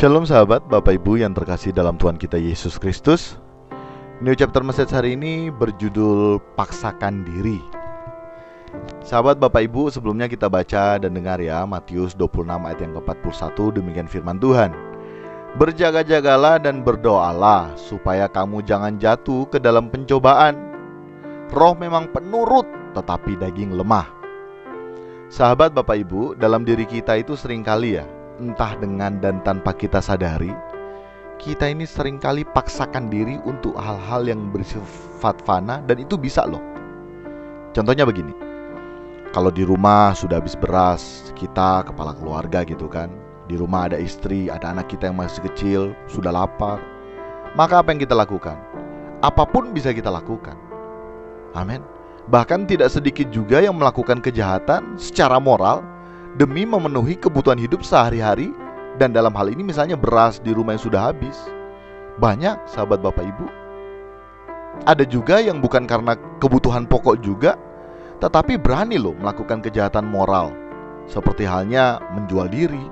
Shalom sahabat, Bapak Ibu yang terkasih dalam Tuhan kita Yesus Kristus. New Chapter Message hari ini berjudul Paksakan Diri. Sahabat Bapak Ibu, sebelumnya kita baca dan dengar ya Matius 26 ayat yang ke-41. Demikian firman Tuhan. Berjaga-jagalah dan berdoalah supaya kamu jangan jatuh ke dalam pencobaan. Roh memang penurut, tetapi daging lemah. Sahabat Bapak Ibu, dalam diri kita itu seringkali ya, entah dengan dan tanpa kita sadari, kita ini seringkali paksakan diri untuk hal-hal yang bersifat fana, dan itu bisa loh. Contohnya begini, kalau di rumah sudah habis beras, kita kepala keluarga gitu kan, di rumah ada istri, ada anak kita yang masih kecil, sudah lapar, maka apa yang kita lakukan? Apapun bisa kita lakukan. Amin. Bahkan tidak sedikit juga yang melakukan kejahatan secara moral demi memenuhi kebutuhan hidup sehari-hari. Dan dalam hal ini misalnya beras di rumah yang sudah habis. Banyak sahabat Bapak Ibu. Ada juga yang bukan karena kebutuhan pokok juga, tetapi berani loh melakukan kejahatan moral, seperti halnya menjual diri.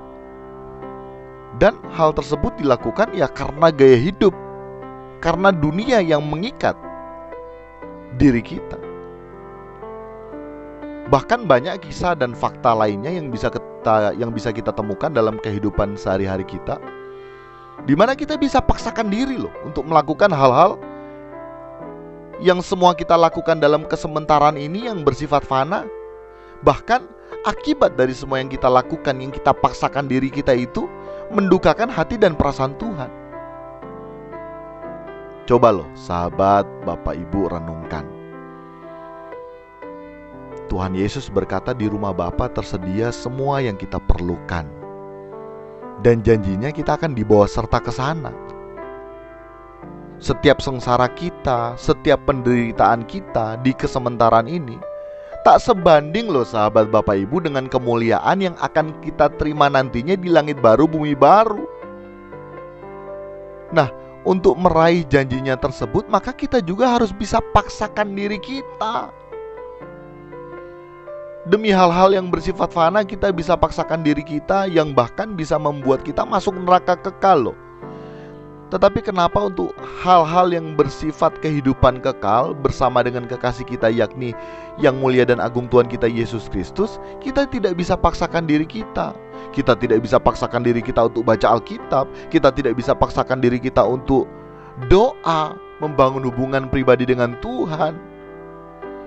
Dan hal tersebut dilakukan ya karena gaya hidup, karena dunia yang mengikat diri kita. Bahkan banyak kisah dan fakta lainnya yang bisa kita temukan dalam kehidupan sehari-hari kita, di mana kita bisa paksakan diri loh untuk melakukan hal-hal yang semua kita lakukan dalam kesementaraan ini yang bersifat fana. Bahkan akibat dari semua yang kita lakukan, yang kita paksakan diri kita itu mendukakan hati dan perasaan Tuhan. Coba loh sahabat Bapak Ibu renungkan. Tuhan Yesus berkata di rumah Bapa tersedia semua yang kita perlukan, dan janjinya kita akan dibawa serta ke sana. Setiap sengsara kita, setiap penderitaan kita di kesementaraan ini tak sebanding loh sahabat Bapak Ibu dengan kemuliaan yang akan kita terima nantinya di langit baru, bumi baru. Nah, untuk meraih janjinya tersebut, maka kita juga harus bisa paksakan diri kita. Demi hal-hal yang bersifat fana, kita bisa paksakan diri kita yang bahkan bisa membuat kita masuk neraka kekal loh. Tetapi kenapa untuk hal-hal yang bersifat kehidupan kekal bersama dengan kekasih kita, yakni yang mulia dan agung Tuhan kita Yesus Kristus, kita tidak bisa paksakan diri kita. Kita tidak bisa paksakan diri kita untuk baca Alkitab. Kita tidak bisa paksakan diri kita untuk doa, membangun hubungan pribadi dengan Tuhan.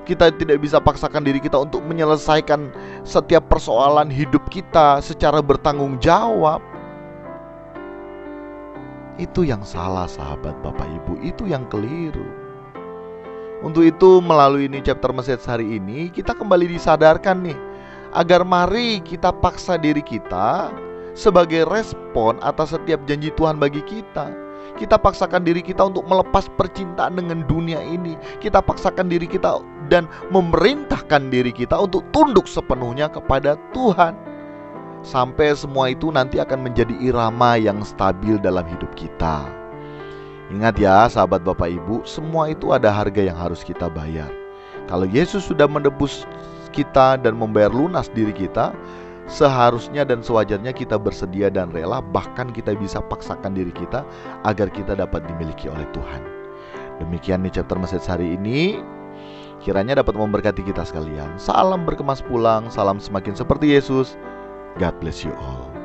Kita tidak bisa paksakan diri kita untuk menyelesaikan setiap persoalan hidup kita secara bertanggung jawab. Itu yang salah sahabat Bapak Ibu, itu yang keliru. Untuk itu melalui ini chapter message hari ini, kita kembali disadarkan nih, agar mari kita paksa diri kita sebagai respon atas setiap janji Tuhan bagi kita. Kita paksakan diri kita untuk melepas percintaan dengan dunia ini. Kita paksakan diri kita dan memerintahkan diri kita untuk tunduk sepenuhnya kepada Tuhan, sampai semua itu nanti akan menjadi irama yang stabil dalam hidup kita. Ingat ya sahabat Bapak Ibu, semua itu ada harga yang harus kita bayar. Kalau Yesus sudah menebus kita dan membayar lunas diri kita, seharusnya dan sewajarnya kita bersedia dan rela, bahkan kita bisa paksakan diri kita agar kita dapat dimiliki oleh Tuhan. Demikian nih chapter message hari ini. Kiranya dapat memberkati kita sekalian. Salam berkemas pulang, salam semakin seperti Yesus. God bless you all.